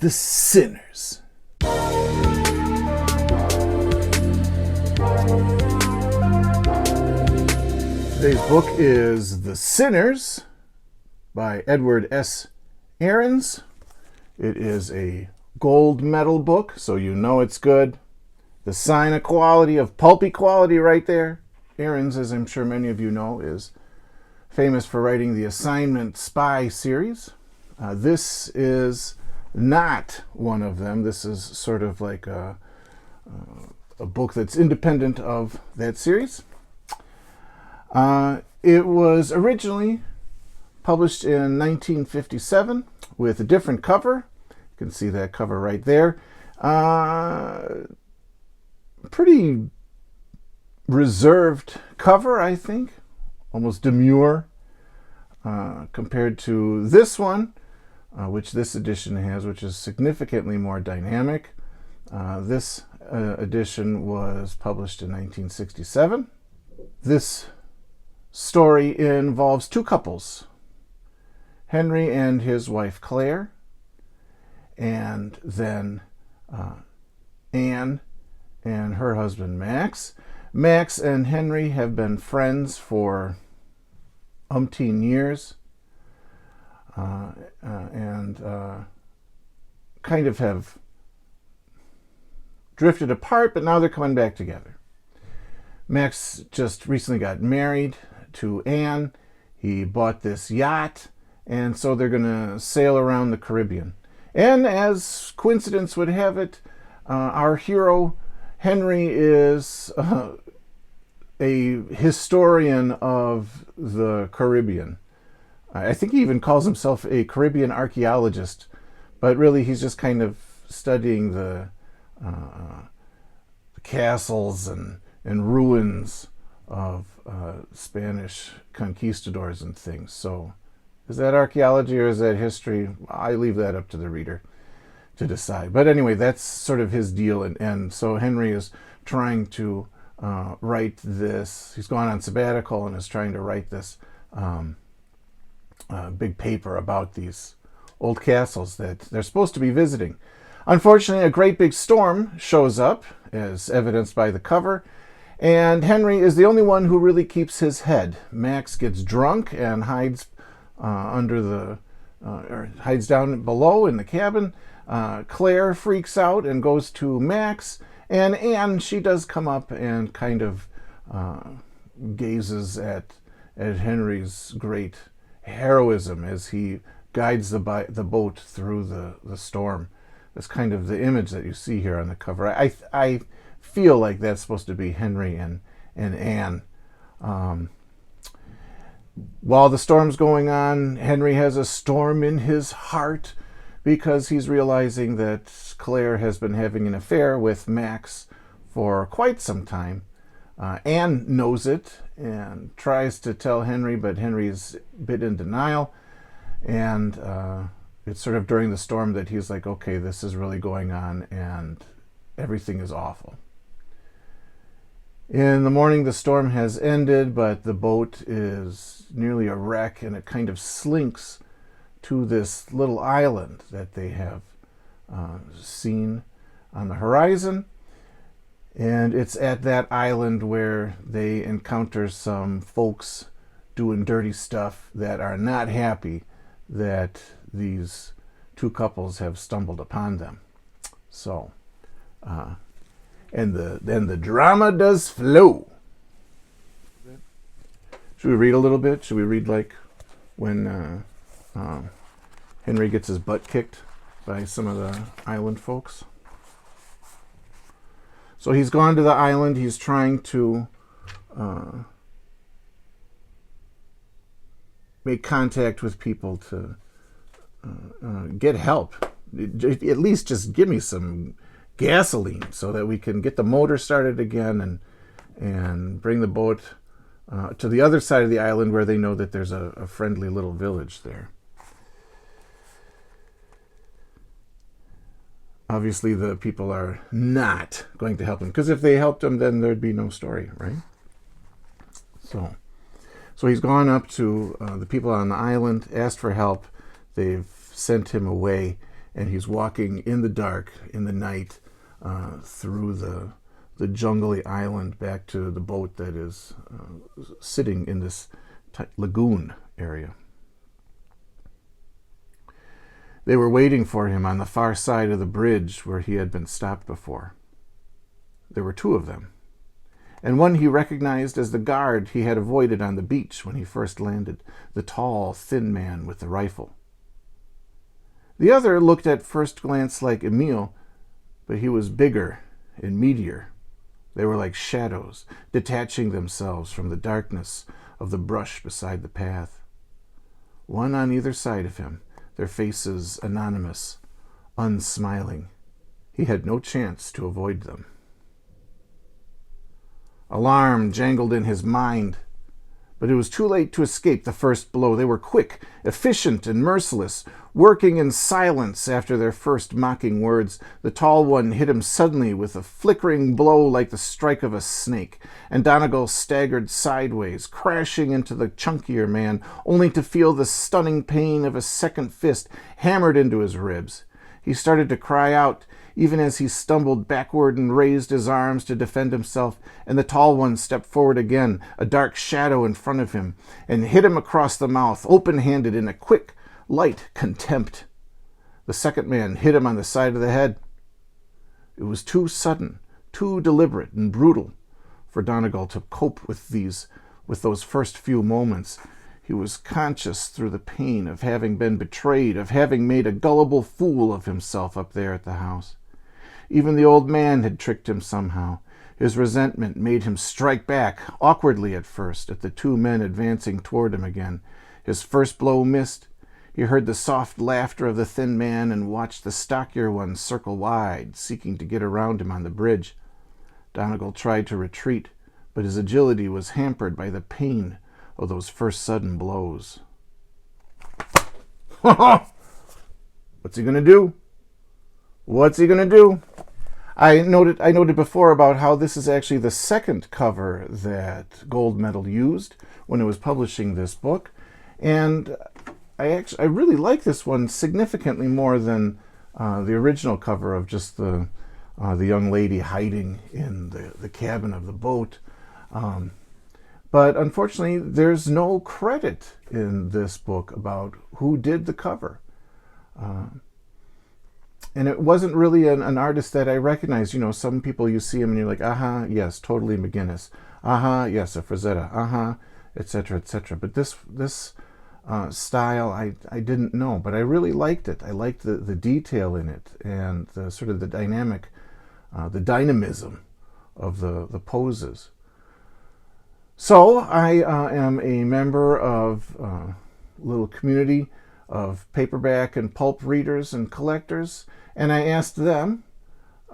The Sinners. Today's book is The Sinners by Edward S. Ahrens. It is a gold medal book, so you know it's good. The sign of quality, of pulpy quality right there. Ahrens, as I'm sure many of you know, is famous for writing the Assignment Spy series. This is not one of them. This is sort of like a book that's independent of that series. It was originally published in 1957 with a different cover. You can see that cover right there. Pretty reserved cover, I think. Almost demure compared to this one, which this edition has, which is significantly more dynamic. This edition was published in 1967. This story involves two couples, Henry and his wife Claire, and then Anne and her husband Max. Max and Henry have been friends for umpteen years, and kind of have drifted apart, but now they're coming back together. Max just recently got married to Anne. He bought this yacht, and so they're going to sail around the Caribbean. And as coincidence would have it, our hero Henry is a historian of the Caribbean. I think he even calls himself a Caribbean archaeologist, but really he's just kind of studying the castles and ruins of Spanish conquistadors and things. So is that archaeology or is that history? I leave that up to the reader to decide. But anyway, that's sort of his deal. And so Henry is trying to write this. He's gone on sabbatical and is trying to write this big paper about these old castles that they're supposed to be visiting. Unfortunately, a great big storm shows up, as evidenced by the cover, and Henry is the only one who really keeps his head. Max gets drunk and hides hides down below in the cabin. Claire freaks out and goes to Max, and Anne, she does come up and kind of gazes at Henry's great heroism as he guides the boat through the storm. That's kind of the image that you see here on the cover. I feel like that's supposed to be Henry and Anne. While the storm's going on, Henry has a storm in his heart because he's realizing that Claire has been having an affair with Max for quite some time. Anne knows it and tries to tell Henry, but Henry's a bit in denial. And it's sort of during the storm that he's like, okay, this is really going on and everything is awful. In the morning, the storm has ended, but the boat is nearly a wreck, and it kind of slinks to this little island that they have seen on the horizon. And it's at that island where they encounter some folks doing dirty stuff that are not happy that these two couples have stumbled upon them. So, and then the drama does flow. Should we read a little bit? Should we read like when Henry gets his butt kicked by some of the island folks? So he's gone to the island. He's trying to make contact with people to get help. At least just give me some gasoline so that we can get the motor started again and bring the boat to the other side of the island where they know that there's a friendly little village there. Obviously, the people are not going to help him, because if they helped him, then there'd be no story, right? So he's gone up to the people on the island, asked for help. They've sent him away, and he's walking in the dark, in the night, through the jungly island back to the boat that is sitting in this lagoon area. They were waiting for him on the far side of the bridge where he had been stopped before. There were two of them, and one he recognized as the guard he had avoided on the beach when he first landed, the tall, thin man with the rifle. The other looked at first glance like Emile, but he was bigger and meatier. They were like shadows, detaching themselves from the darkness of the brush beside the path. One on either side of him, their faces anonymous, unsmiling. He had no chance to avoid them. Alarm jangled in his mind, but it was too late to escape the first blow. They were quick, efficient, and merciless, working in silence after their first mocking words. The tall one hit him suddenly with a flickering blow like the strike of a snake, and Donegal staggered sideways, crashing into the chunkier man, only to feel the stunning pain of a second fist hammered into his ribs. He started to cry out, even as he stumbled backward and raised his arms to defend himself, and the tall one stepped forward again, a dark shadow in front of him, and hit him across the mouth, open-handed, in a quick, light contempt. The second man hit him on the side of the head. It was too sudden, too deliberate and brutal for Donegal to cope with those first few moments. He was conscious through the pain of having been betrayed, of having made a gullible fool of himself up there at the house. Even the old man had tricked him somehow. His resentment made him strike back, awkwardly at first, at the two men advancing toward him again. His first blow missed. He heard the soft laughter of the thin man and watched the stockier one circle wide, seeking to get around him on the bridge. Donegal tried to retreat, but his agility was hampered by the pain of those first sudden blows. What's he going to do? What's he going to do? I noted before about how this is actually the second cover that Gold Medal used when it was publishing this book, and I really like this one significantly more than the original cover of just the young lady hiding in the cabin of the boat. But unfortunately, there's no credit in this book about who did the cover. And it wasn't really an artist that I recognized. You know, some people you see him and you're like, aha, yes, totally McGinnis. Aha, yes, a Frazetta. Aha, etc., etc. But this style I didn't know, but I really liked it. I liked the detail in it and the sort of the dynamic, the dynamism of the poses. So I am a member of a little community of paperback and pulp readers and collectors, and I asked them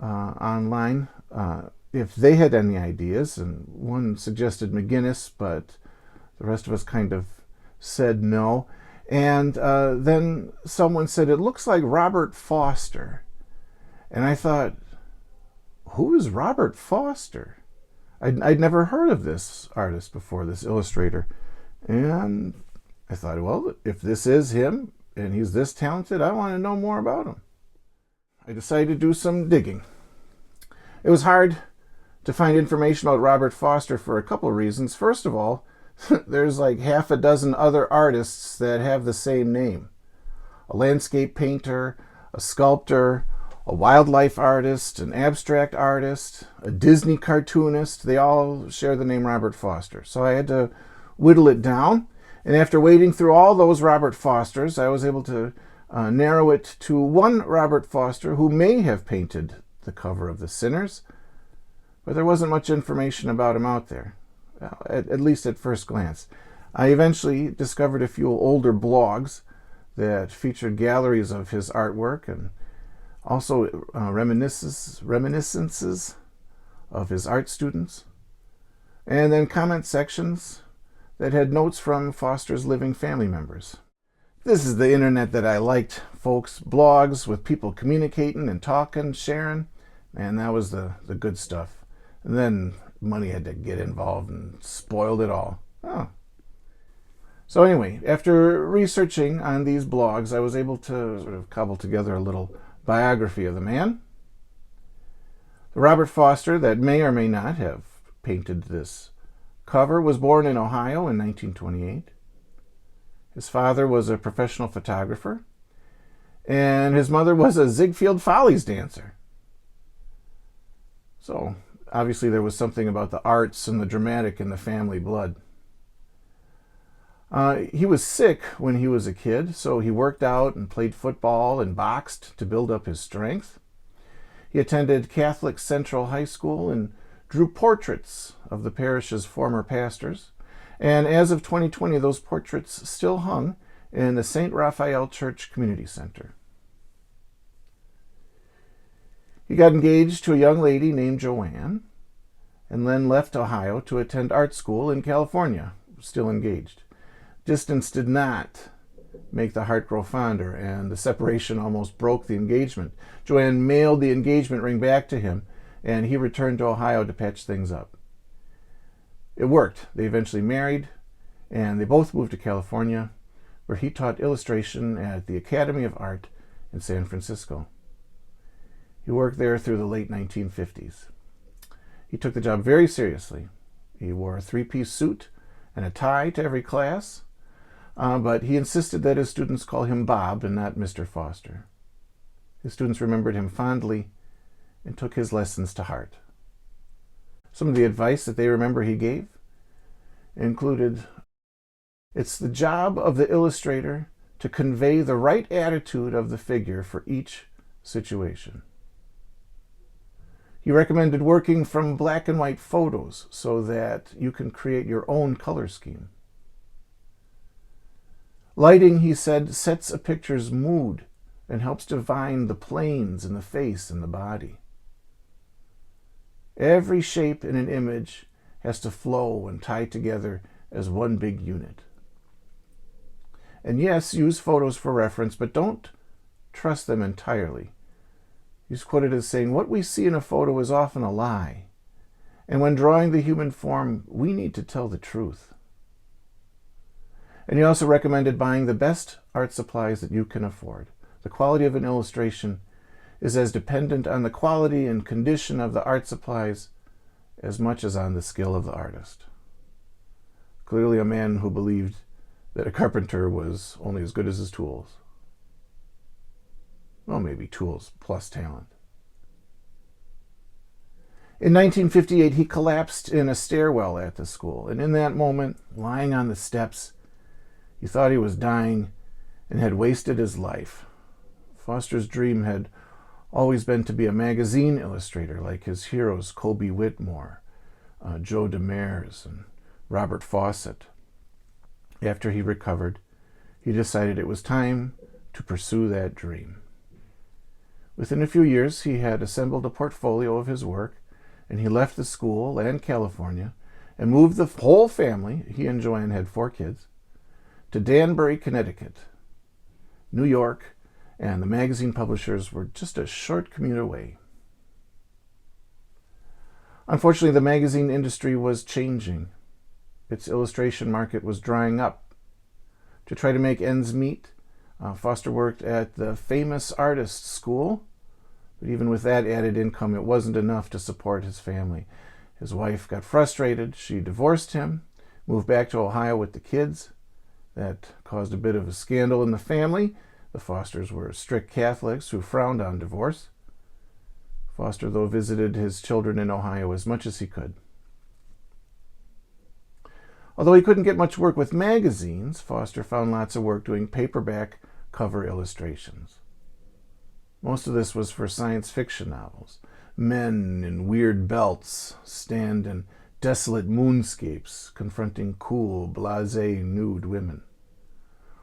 online if they had any ideas, and one suggested McGinnis, but the rest of us kind of said no. And then someone said, it looks like Robert Foster. And I thought, who is Robert Foster? I'd never heard of this artist before, this illustrator. And I thought, well, if this is him and he's this talented, I want to know more about him. I decided to do some digging. It was hard to find information about Robert Foster for a couple of reasons. First of all, there's like half a dozen other artists that have the same name. A landscape painter, a sculptor, a wildlife artist, an abstract artist, a Disney cartoonist. They all share the name Robert Foster. So I had to whittle it down. And after wading through all those Robert Fosters, I was able to narrow it to one Robert Foster who may have painted the cover of The Sinners, but there wasn't much information about him out there, at least at first glance. I eventually discovered a few older blogs that featured galleries of his artwork and also reminiscences of his art students, and then comment sections that had notes from Foster's living family members. This is the internet that I liked, folks. Blogs with people communicating and talking, sharing. Man, that was the good stuff. And then money had to get involved and spoiled it all. Oh. So anyway, after researching on these blogs, I was able to sort of cobble together a little biography of the man. Robert Foster, that may or may not have painted this cover, was born in Ohio in 1928. His father was a professional photographer, and his mother was a Ziegfeld Follies dancer. So obviously there was something about the arts and the dramatic in the family blood. He was sick when he was a kid, so he worked out and played football and boxed to build up his strength. He attended Catholic Central High School and drew portraits of the parish's former pastors. And as of 2020, those portraits still hung in the St. Raphael Church Community Center. He got engaged to a young lady named Joanne, and then left Ohio to attend art school in California, still engaged. Distance did not make the heart grow fonder, and the separation almost broke the engagement. Joanne mailed the engagement ring back to him, and he returned to Ohio to patch things up. It worked. They eventually married, and they both moved to California, where he taught illustration at the Academy of Art in San Francisco. He worked there through the late 1950s. He took the job very seriously. He wore a three-piece suit and a tie to every class, but he insisted that his students call him Bob and not Mr. Foster. His students remembered him fondly and took his lessons to heart. Some of the advice that they remember he gave included, "It's the job of the illustrator to convey the right attitude of the figure for each situation." He recommended working from black and white photos so that you can create your own color scheme. Lighting, he said, sets a picture's mood and helps divine the planes in the face and the body. Every shape in an image has to flow and tie together as one big unit. And yes, use photos for reference, but don't trust them entirely. He's quoted as saying, "What we see in a photo is often a lie. And when drawing the human form, we need to tell the truth." And he also recommended buying the best art supplies that you can afford. The quality of an illustration is as dependent on the quality and condition of the art supplies as much as on the skill of the artist. Clearly a man who believed that a carpenter was only as good as his tools. Well, maybe tools plus talent. In 1958, he collapsed in a stairwell at the school, and in that moment, lying on the steps, he thought he was dying and had wasted his life. Foster's dream had always been to be a magazine illustrator like his heroes Colby Whitmore, Joe Demers, and Robert Fawcett. After he recovered, he decided it was time to pursue that dream. Within a few years, he had assembled a portfolio of his work, and he left the school and California and moved the whole family, he and Joanne had 4 kids, to Danbury, Connecticut. New York and the magazine publishers were just a short commute away. Unfortunately, the magazine industry was changing. Its illustration market was drying up. To try to make ends meet, Foster worked at the Famous Artists School, but even with that added income, it wasn't enough to support his family. His wife got frustrated. She divorced him, moved back to Ohio with the kids. That caused a bit of a scandal in the family. The Fosters were strict Catholics who frowned on divorce. Foster, though, visited his children in Ohio as much as he could. Although he couldn't get much work with magazines, Foster found lots of work doing paperback cover illustrations. Most of this was for science fiction novels. Men in weird belts stand in desolate moonscapes confronting cool, blasé, nude women.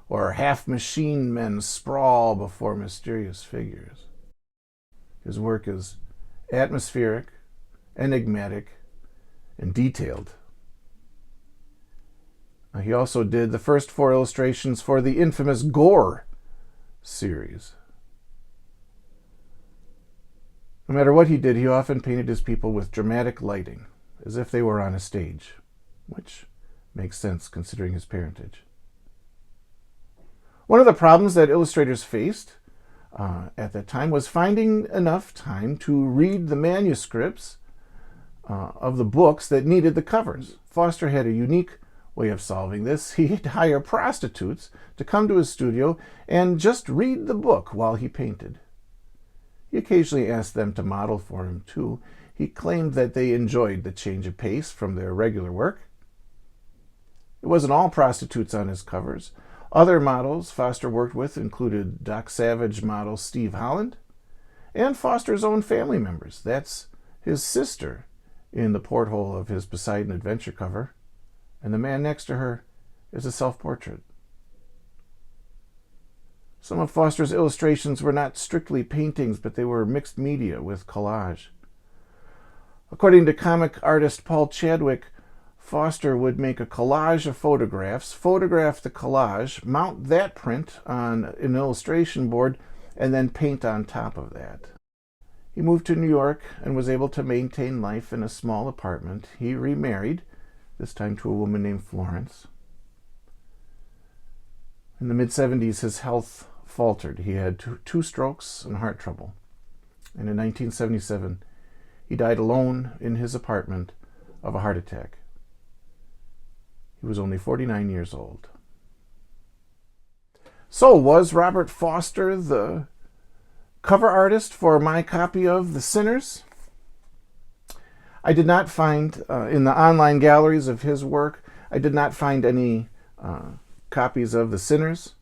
Or half-machine men sprawl before mysterious figures. His work is atmospheric, enigmatic, and detailed. He also did the first 4 illustrations for the infamous Gore series. No matter what he did, he often painted his people with dramatic lighting, as if they were on a stage, which makes sense considering his parentage. One of the problems that illustrators faced at that time was finding enough time to read the manuscripts of the books that needed the covers. Foster had a unique way of solving this. He'd hire prostitutes to come to his studio and just read the book while he painted. He occasionally asked them to model for him, too. He claimed that they enjoyed the change of pace from their regular work. It wasn't all prostitutes on his covers. Other models Foster worked with included Doc Savage model Steve Holland and Foster's own family members. That's his sister in the porthole of his Poseidon Adventure cover, and the man next to her is a self-portrait. Some of Foster's illustrations were not strictly paintings, but they were mixed media with collage. According to comic artist Paul Chadwick, Foster would make a collage of photographs, photograph the collage, mount that print on an illustration board, and then paint on top of that. He moved to New York and was able to maintain life in a small apartment. He remarried, this time to a woman named Florence. In the mid-70s, his health faltered. He had two strokes and heart trouble. And in 1977, he died alone in his apartment of a heart attack. He was only 49 years old. So, was Robert Foster the cover artist for my copy of The Sinners? I did not find, in the online galleries of his work, I did not find any copies of The Sinners.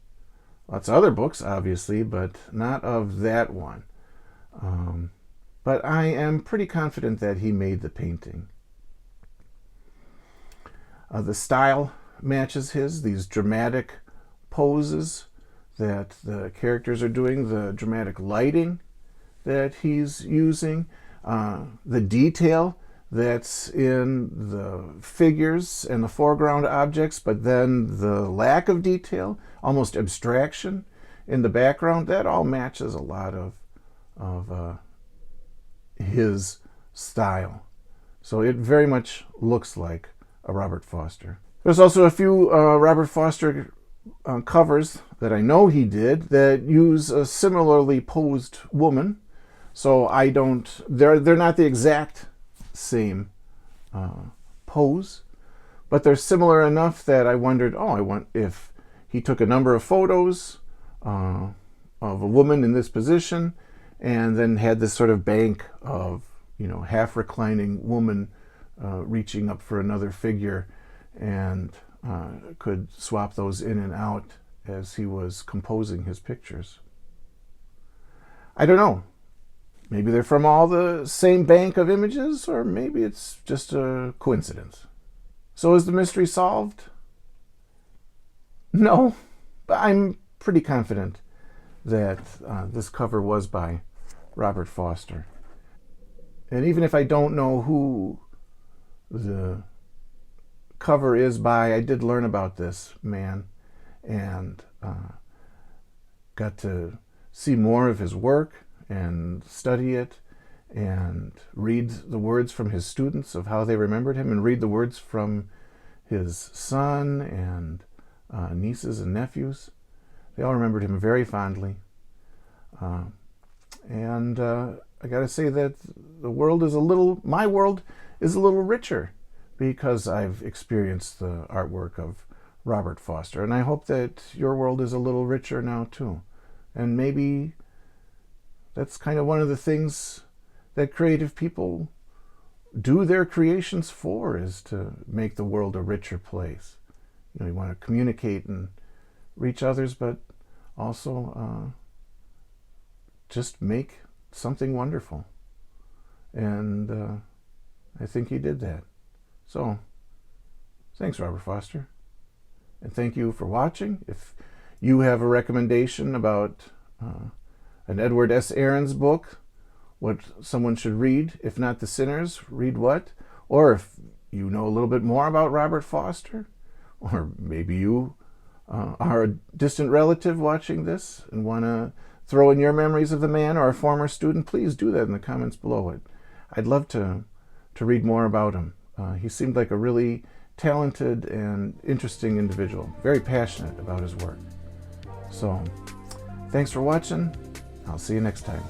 Lots of other books, obviously, but not of that one. But I am pretty confident that he made the painting. The style matches his, these dramatic poses that the characters are doing, the dramatic lighting that he's using, the detail that's in the figures and the foreground objects, but then the lack of detail, almost abstraction in the background, that all matches a lot of his style. So it very much looks like a Robert Foster. There's also a few Robert Foster covers that I know he did that use a similarly posed woman. So they're not the exact same pose, but they're similar enough that I wondered, if he took a number of photos of a woman in this position and then had this sort of bank of, half reclining woman reaching up for another figure, and could swap those in and out as he was composing his pictures. I don't know. Maybe they're from all the same bank of images, or maybe it's just a coincidence. So is the mystery solved? No, but I'm pretty confident that this cover was by Robert Foster. And even if I don't know who the cover is by, I did learn about this man and got to see more of his work and study it and read the words from his students of how they remembered him, and read the words from his son and nieces and nephews. They all remembered him very fondly. And I gotta say that my world is a little richer because I've experienced the artwork of Robert Foster. And I hope that your world is a little richer now too. And maybe that's kind of one of the things that creative people do their creations for, is to make the world a richer place. You want to communicate and reach others, but also just make something wonderful. And I think he did that. So, thanks, Robert Foster. And thank you for watching. If you have a recommendation about an Edward S. Ahrens book, what someone should read, if not The Sinners, read what? Or if you know a little bit more about Robert Foster, or maybe you are a distant relative watching this and want to throw in your memories of the man or a former student, please do that in the comments below it. I'd love to read more about him. He seemed like a really talented and interesting individual, very passionate about his work. So thanks for watching. I'll see you next time.